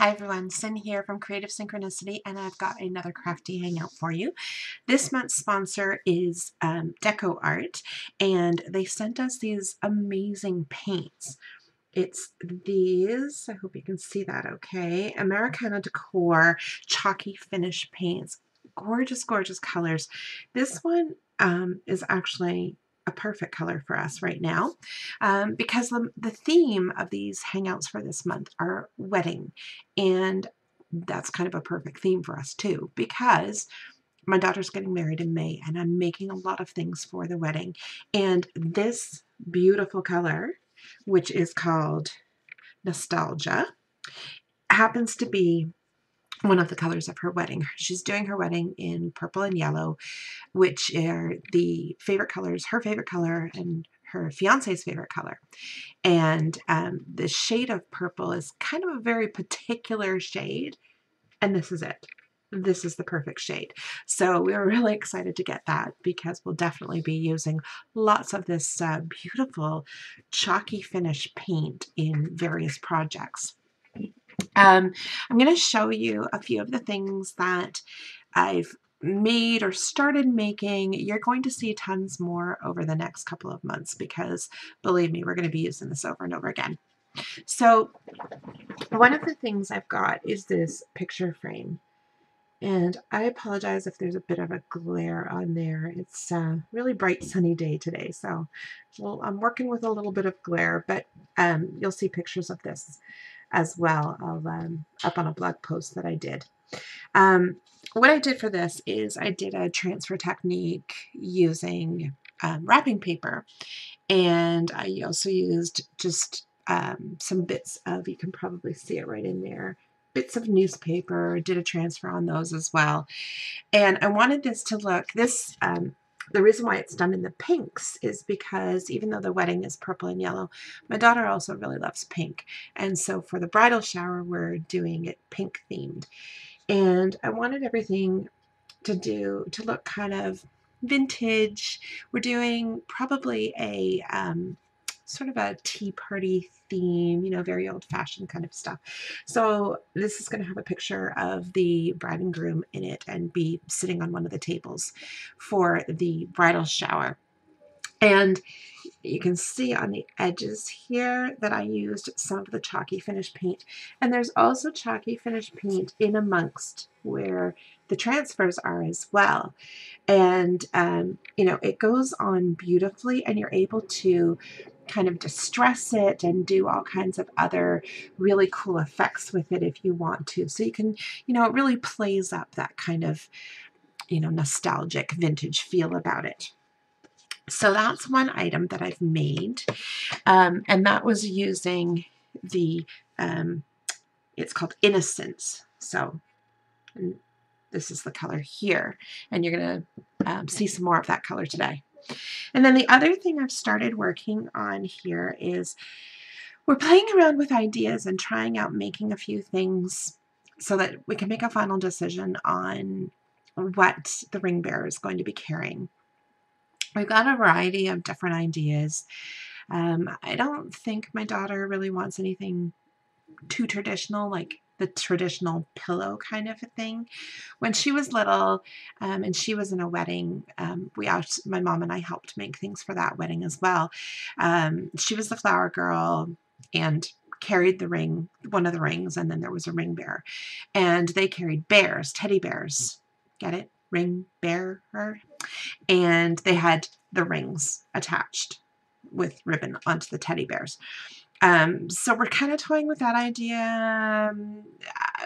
Hi everyone, Sin here from Creative Synchronicity, and I've got another crafty hangout for you. This month's sponsor is Deco Art, and they sent us these amazing paints. It's these, I hope you can see that okay, Americana Decor Chalky Finish paints. Gorgeous, gorgeous colors. This one is actually a perfect color for us right now because the theme of these hangouts for this month are wedding, and that's kind of a perfect theme for us too because my daughter's getting married in May and I'm making a lot of things for the wedding, and this beautiful color, which is called Nostalgia, happens to be one of the colors of her wedding. She's doing her wedding in purple and yellow, which are the favorite colors, her favorite color and her fiance's favorite color. And the shade of purple is kind of a very particular shade, and this is it. This is the perfect shade. So we were really excited to get that because we'll definitely be using lots of this beautiful chalky finish paint in various projects. I'm going to show you a few of the things that I've made or started making. You're going to see tons more over the next couple of months because, believe me, we're going to be using this over and over again. So one of the things I've got is this picture frame. And I apologize if there's a bit of a glare on there. It's a really bright sunny day today, so I'm working with a little bit of glare, but you'll see pictures of this as well up on a blog post that I did. What I did for this is I did a transfer technique using wrapping paper, and I also used just some bits of, you can probably see it right in there, bits of newspaper, did a transfer on those as well. And I wanted this to look, the reason why it's done in the pinks is because even though the wedding is purple and yellow, my daughter also really loves pink. And so for the bridal shower, we're doing it pink themed. And I wanted everything to look kind of vintage. We're doing probably a sort of a tea party theme, you know, very old-fashioned kind of stuff. So this is going to have a picture of the bride and groom in it and be sitting on one of the tables for the bridal shower. And you can see on the edges here that I used some of the chalky finish paint. And there's also chalky finish paint in amongst where the transfers are as well. And, you know, it goes on beautifully, and you're able to kind of distress it and do all kinds of other really cool effects with it if you want to. So you can, you know, it really plays up that kind of, you know, nostalgic vintage feel about it. So that's one item that I've made, and that was using the, it's called Innocence. So this is the color here, and you're going to see some more of that color today. And then the other thing I've started working on here is we're playing around with ideas and trying out making a few things so that we can make a final decision on what the ring bearer is going to be carrying. We've got a variety of different ideas. I don't think my daughter really wants anything too traditional, like the traditional pillow kind of a thing. When she was little and she was in a wedding, my mom and I helped make things for that wedding as well. She was the flower girl and carried the ring, one of the rings, and then there was a ring bearer. And they carried bears, teddy bears. Get it? Ring bearer. And they had the rings attached with ribbon onto the teddy bears. So we're kind of toying with that idea.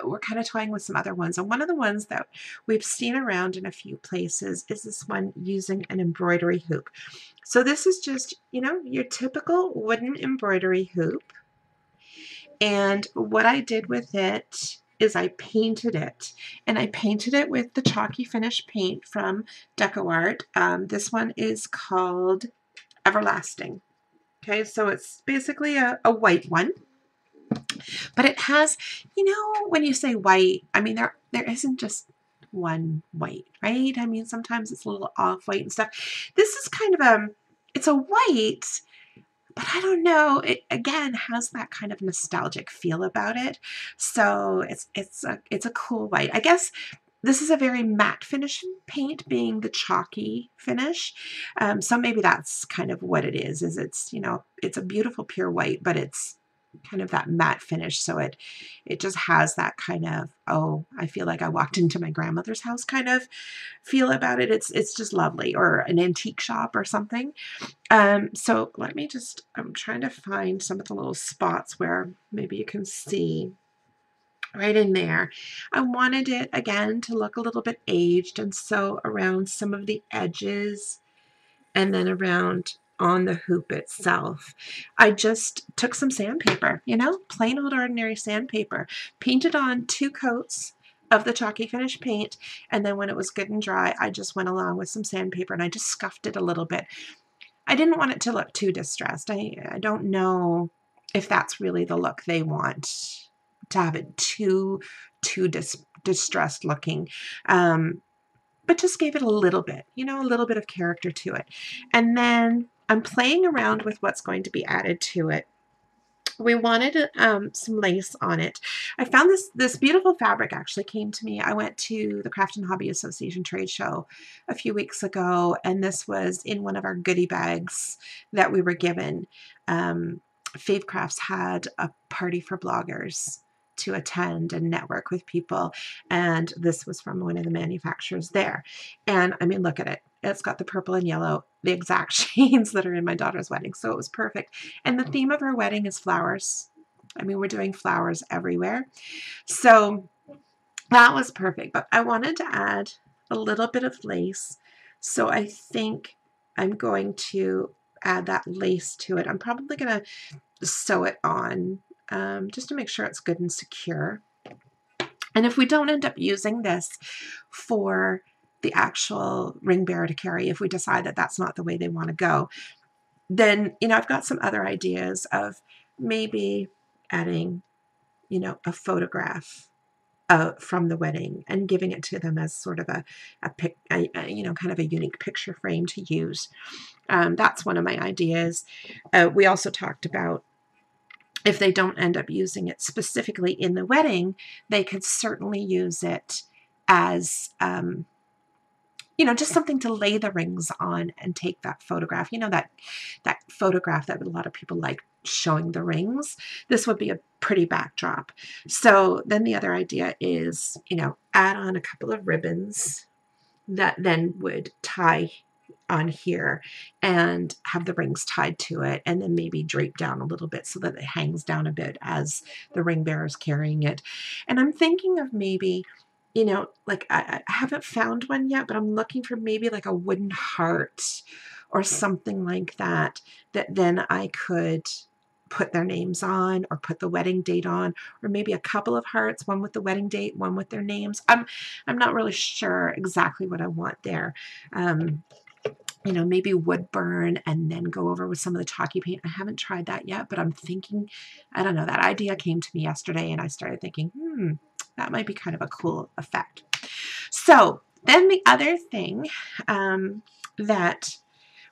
We're kind of toying with some other ones. And one of the ones that we've seen around in a few places is this one using an embroidery hoop. So this is just, you know, your typical wooden embroidery hoop. And what I did with it is I painted it, and I painted it with the chalky finish paint from Deco Art. This one is called Everlasting. Okay, so it's basically a white one, but it has, you know, when you say white, I mean, there isn't just one white, right? I mean, sometimes it's a little off white and stuff. This is kind of it's a white, but I don't know, it again has that kind of nostalgic feel about it. So it's a cool white. I guess this is a very matte finish paint, being the chalky finish. So maybe that's kind of what it is it's, you know, it's a beautiful pure white, but it's kind of that matte finish. So it just has that kind of, oh, I feel like I walked into my grandmother's house kind of feel about it. It's just lovely, or an antique shop or something. So let me just, I'm trying to find some of the little spots where maybe you can see right in there. I wanted it again to look a little bit aged, and so around some of the edges and then around on the hoop itself, I just took some sandpaper, you know, plain old ordinary sandpaper, painted on 2 coats of the chalky finish paint, and then when it was good and dry, I just went along with some sandpaper and I just scuffed it a little bit. I didn't want it to look too distressed. I don't know if that's really the look they want, to have it too distressed looking. But just gave it a little bit, you know, a little bit of character to it. And then I'm playing around with what's going to be added to it. We wanted some lace on it. I found this beautiful fabric actually came to me. I went to the Craft and Hobby Association trade show a few weeks ago, and this was in one of our goodie bags that we were given. Fave Crafts had a party for bloggers to attend and network with people, and this was from one of the manufacturers there. And I mean, look at it. It's got the purple and yellow, the exact shades that are in my daughter's wedding, so it was perfect. And the theme of her wedding is flowers. I mean, we're doing flowers everywhere. So that was perfect, but I wanted to add a little bit of lace. So I think I'm going to add that lace to it. I'm probably going to sew it on just to make sure it's good and secure. And if we don't end up using this for the actual ring bearer to carry, if we decide that that's not the way they want to go, then, you know, I've got some other ideas of maybe adding, you know, a photograph from the wedding and giving it to them as sort of a you know, kind of a unique picture frame to use. That's one of my ideas. We also talked about, if they don't end up using it specifically in the wedding, they could certainly use it as, you know, just something to lay the rings on and take that photograph. You know, that photograph that a lot of people like showing the rings. This would be a pretty backdrop. So then the other idea is, you know, add on a couple of ribbons that then would tie on here and have the rings tied to it, and then maybe drape down a little bit so that it hangs down a bit as the ring bearer is carrying it. And I'm thinking of maybe, you know, like I haven't found one yet, but I'm looking for maybe like a wooden heart or something like that, that then I could put their names on, or put the wedding date on, or maybe a couple of hearts, one with the wedding date, one with their names. I'm not really sure exactly what I want there. You know, maybe wood burn and then go over with some of the chalky paint. I haven't tried that yet, but I'm thinking, I don't know, that idea came to me yesterday and I started thinking, that might be kind of a cool effect. So then the other thing that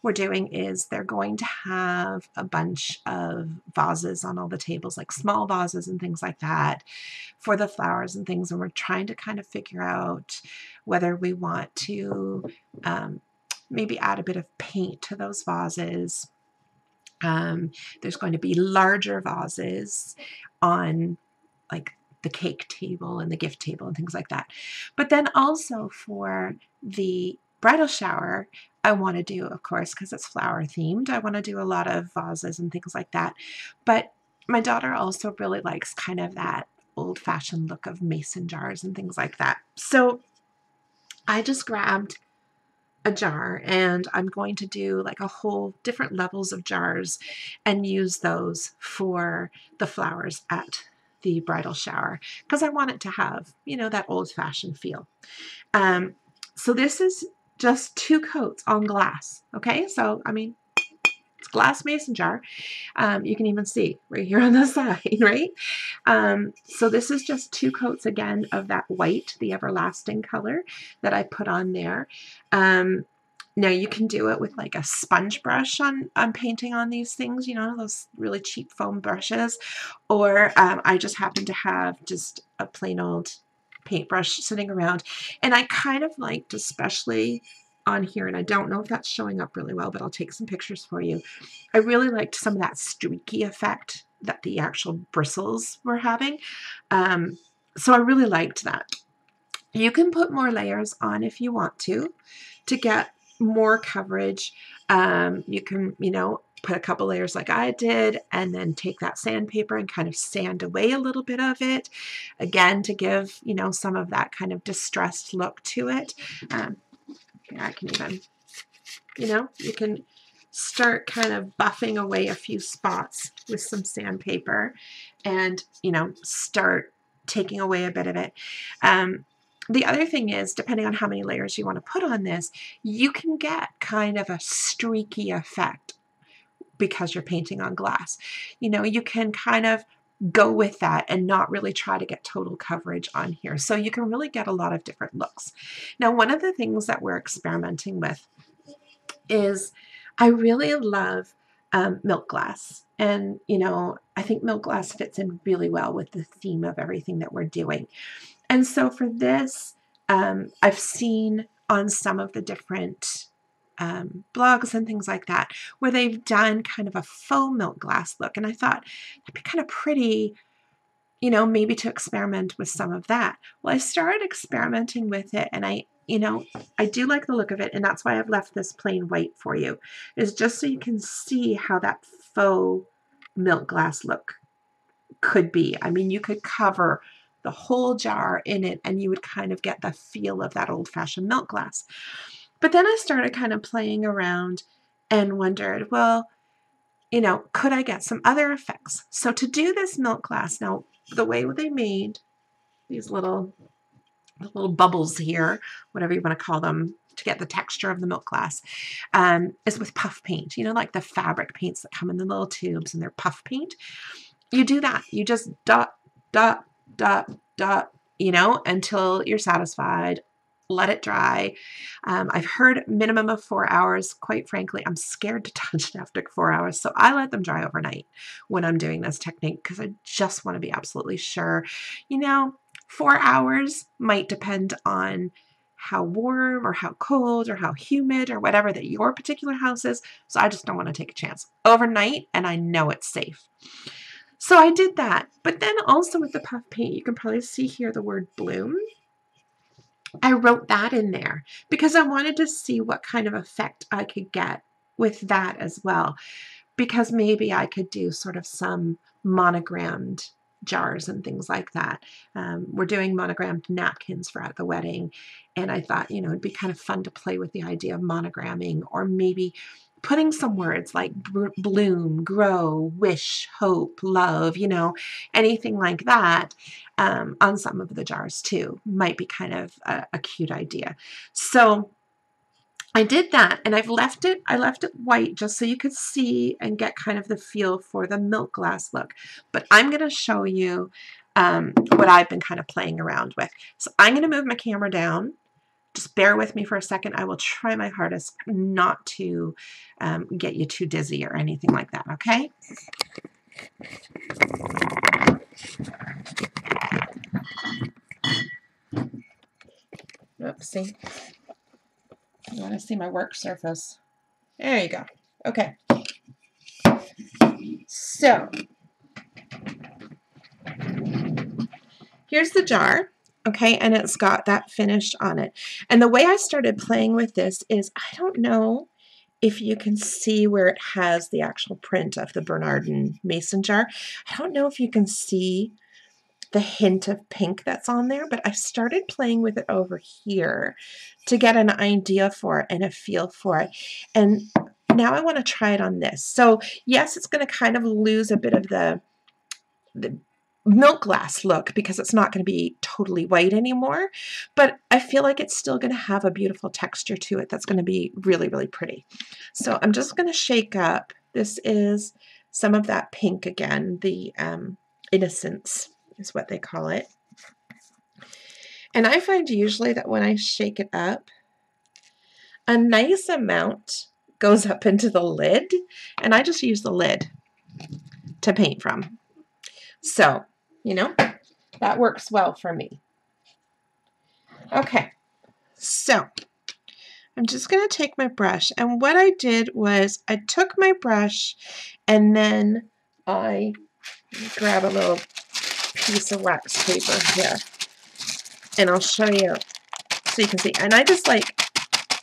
we're doing is they're going to have a bunch of vases on all the tables, like small vases and things like that for the flowers and things. And we're trying to kind of figure out whether we want to maybe add a bit of paint to those vases. There's going to be larger vases on like the cake table and the gift table and things like that. But then also for the bridal shower, I want to do, of course, because it's flower themed, I want to do a lot of vases and things like that. But my daughter also really likes kind of that old-fashioned look of mason jars and things like that. So I just grabbed a jar, and I'm going to do like a whole different levels of jars and use those for the flowers at the bridal shower, because I want it to have, you know, that old-fashioned feel. So this is just 2 coats on glass. Okay, so I mean, it's glass mason jar. You can even see right here on the side, right? So this is just 2 coats again of that white, the everlasting color that I put on there. Now you can do it with like a sponge brush on painting on these things, you know, those really cheap foam brushes, or I just happen to have just a plain old paintbrush sitting around, and I kind of liked, especially on here, and I don't know if that's showing up really well, but I'll take some pictures for you. I really liked some of that streaky effect that the actual bristles were having, so I really liked that. You can put more layers on if you want to get more coverage. You can, you know, put a couple layers like I did, and then take that sandpaper and kind of sand away a little bit of it, again, to give, you know, some of that kind of distressed look to it. I can even, you know, you can start kind of buffing away a few spots with some sandpaper and, you know, start taking away a bit of it. The other thing is, depending on how many layers you want to put on this, you can get kind of a streaky effect because you're painting on glass. You know, you can kind of go with that and not really try to get total coverage on here. So you can really get a lot of different looks. Now, one of the things that we're experimenting with is I really love milk glass. And, you know, I think milk glass fits in really well with the theme of everything that we're doing. And so for this, I've seen on some of the different blogs and things like that, where they've done kind of a faux milk glass look. And I thought it'd be kind of pretty, you know, maybe to experiment with some of that. Well, I started experimenting with it, and I do like the look of it, and that's why I've left this plain white for you, is just so you can see how that faux milk glass look could be. I mean, you could cover the whole jar in it and you would kind of get the feel of that old-fashioned milk glass. But then I started kind of playing around and wondered, well, you know, could I get some other effects? So to do this milk glass, now the way they made these little bubbles here, whatever you want to call them, to get the texture of the milk glass, is with puff paint. You know, like the fabric paints that come in the little tubes and they're puff paint. You do that. You just dot, dot, dot, dot, you know, until you're satisfied. Let it dry. I've heard minimum of 4 hours. Quite frankly, I'm scared to touch it after 4 hours, so I let them dry overnight when I'm doing this technique because I just want to be absolutely sure. You know, 4 hours might depend on how warm or how cold or how humid or whatever that your particular house is, so I just don't want to take a chance. Overnight, and I know it's safe. So I did that, but then also with the puff paint, you can probably see here the word bloom. I wrote that in there because I wanted to see what kind of effect I could get with that as well, because maybe I could do sort of some monogrammed jars and things like that. We're doing monogrammed napkins for at the wedding, and I thought, you know, it'd be kind of fun to play with the idea of monogramming, or maybe putting some words like bloom, grow, wish, hope, love, you know, anything like that on some of the jars too. Might be kind of a cute idea. So I did that, and I left it white just so you could see and get kind of the feel for the milk glass look. But I'm going to show you what I've been kind of playing around with. So I'm going to move my camera down. Just bear with me for a second. I will try my hardest not to get you too dizzy or anything like that, okay? Oopsie. You want to see my work surface? There you go. Okay. So, here's the jar. Okay, and it's got that finish on it. And the way I started playing with this is, I don't know if you can see where it has the actual print of the Bernardin mason jar. I don't know if you can see the hint of pink that's on there, but I started playing with it over here to get an idea for it and a feel for it. And now I want to try it on this. So yes, it's going to kind of lose a bit of the milk glass look because it's not going to be totally white anymore, but I feel like it's still going to have a beautiful texture to it that's going to be really, really pretty. So I'm just going to shake up. This is some of that pink again, the Innocence is what they call it. And I find usually that when I shake it up, a nice amount goes up into the lid, and I just use the lid to paint from. So, you know, that works well for me. Okay, so I'm just going to take my brush, and what I did was I took my brush and then I grab a little piece of wax paper here, and I'll show you so you can see. And I just like,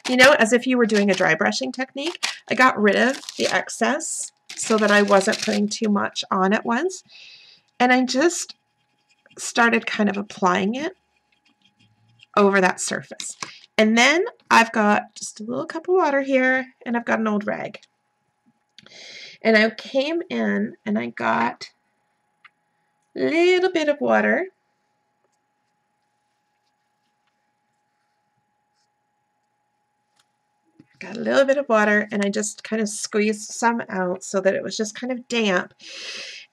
you know, as if you were doing a dry brushing technique, I got rid of the excess so that I wasn't putting too much on at once. And I just started kind of applying it over that surface. And then I've got just a little cup of water here, and I've got an old rag. And I came in and I got a little bit of water. Got a little bit of water, and I just kind of squeezed some out so that it was just kind of damp.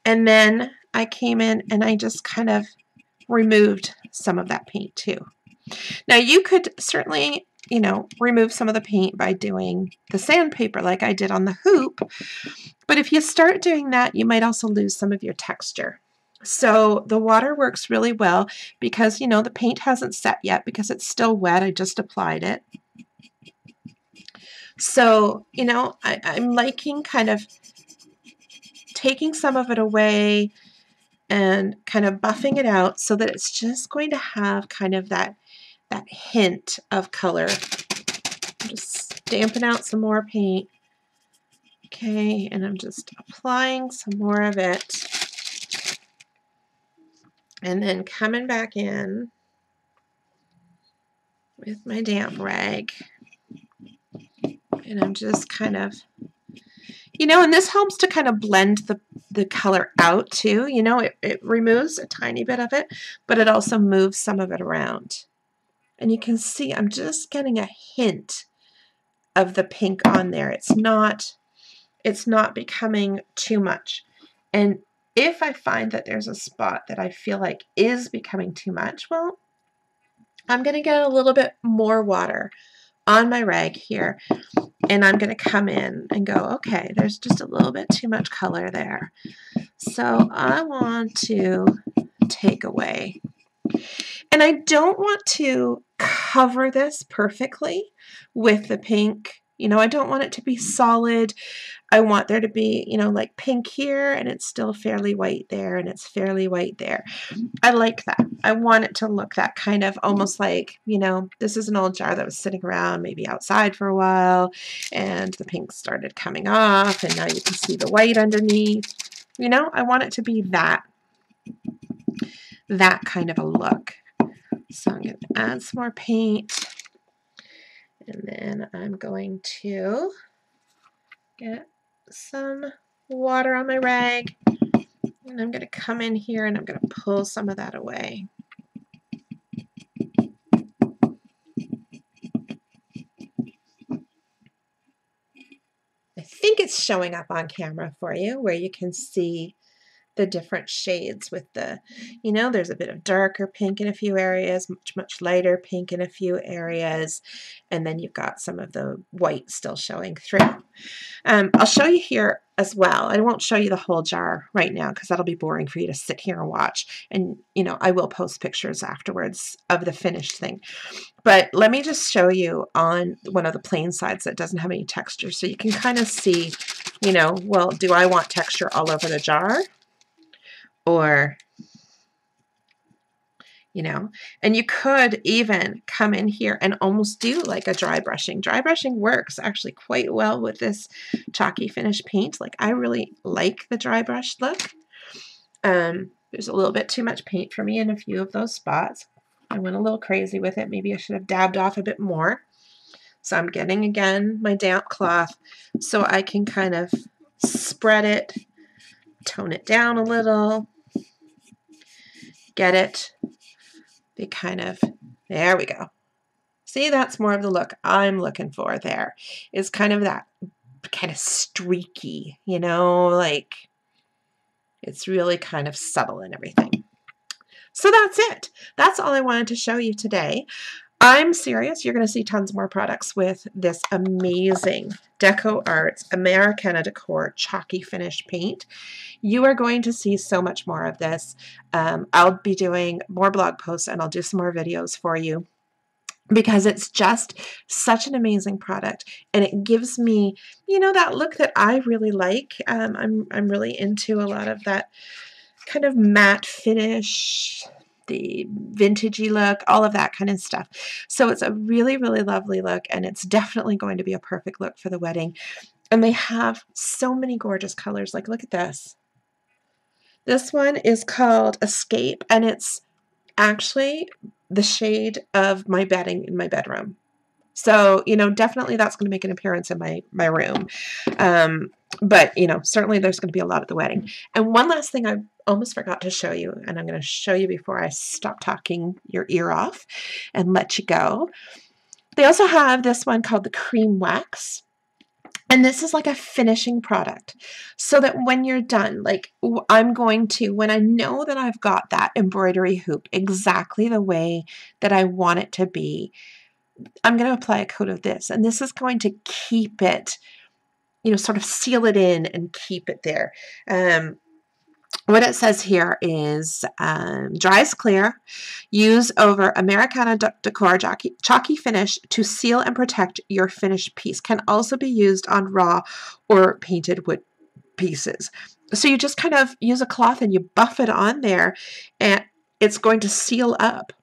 And then I came in and I just kind of removed some of that paint too. Now you could certainly, you know, remove some of the paint by doing the sandpaper like I did on the hoop, but if you start doing that, you might also lose some of your texture. So the water works really well because, you know, the paint hasn't set yet because it's still wet. I just applied it. So, you know, I'm liking kind of taking some of it away and kind of buffing it out so that it's just going to have kind of that hint of color. Just stamping out some more paint. Okay, and I'm just applying some more of it. And then coming back in with my damp rag. And I'm just kind of, you know, and this helps to kind of blend the color out too. You know, it removes a tiny bit of it, but it also moves some of it around. And you can see I'm just getting a hint of the pink on there. It's not becoming too much. And if I find that there's a spot that I feel like is becoming too much, well, I'm going to get a little bit more water on my rag here, and I'm going to come in and go, okay, there's just a little bit too much color there. So I want to take away. And I don't want to cover this perfectly with the pink. You know, I don't want it to be solid. I want there to be, you know, like pink here, and it's still fairly white there, and it's fairly white there. I like that. I want it to look that kind of almost like, you know, this is an old jar that was sitting around maybe outside for a while, and the pink started coming off, and now you can see the white underneath. You know, I want it to be that kind of a look. So I'm going to add some more paint, and then I'm going to get some water on my rag, and I'm going to come in here and I'm going to pull some of that away. I think it's showing up on camera for you where you can see the different shades with the, you know, there's a bit of darker pink in a few areas, much lighter pink in a few areas, and then you've got some of the white still showing through. I'll show you here as well. I won't show you the whole jar right now because that'll be boring for you to sit here and watch, and you know, I will post pictures afterwards of the finished thing. But let me just show you on one of the plain sides that doesn't have any texture so you can kind of see, you know, well, do I want texture all over the jar? Or, you know, and you could even come in here and almost do like a dry brushing. Dry brushing works actually quite well with this chalky finish paint. Like, I really like the dry brush look. There's a little bit too much paint for me in a few of those spots. I went a little crazy with it. Maybe I should have dabbed off a bit more. So I'm getting, again, my damp cloth so I can kind of spread it, tone it down a little, get it, be kind of, there we go. See, that's more of the look I'm looking for there, is kind of that kind of streaky, you know, like it's really kind of subtle and everything. So that's it. That's all I wanted to show you today. I'm serious. You're going to see tons more products with this amazing Deco Arts Americana Decor Chalky Finish paint. You are going to see so much more of this. I'll be doing more blog posts and I'll do some more videos for you, because it's just such an amazing product, and it gives me, you know, that look that I really like. I'm really into a lot of that kind of matte finish, the vintagey look, all of that kind of stuff. So it's a really, really lovely look, and it's definitely going to be a perfect look for the wedding. And they have so many gorgeous colors. Like, look at this. This one is called Escape, and it's actually the shade of my bedding in my bedroom. So, you know, definitely that's going to make an appearance in my room. But, you know, certainly there's going to be a lot at the wedding. And one last thing I almost forgot to show you, and I'm going to show you before I stop talking your ear off and let you go. They also have this one called the Cream Wax. And this is like a finishing product, so that when you're done, like I'm going to, when I know that I've got that embroidery hoop exactly the way that I want it to be, I'm going to apply a coat of this, and this is going to keep it, you know, sort of seal it in and keep it there. What it says here is dries clear, use over Americana Decor Chalky Finish to seal and protect your finished piece. Can also be used on raw or painted wood pieces. So you just kind of use a cloth and you buff it on there, and it's going to seal up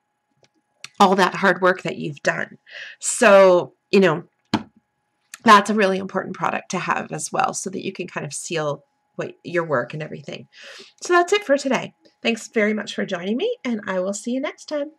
all that hard work that you've done. So, you know, that's a really important product to have as well, so that you can kind of seal your work and everything. So that's it for today. Thanks very much for joining me, and I will see you next time.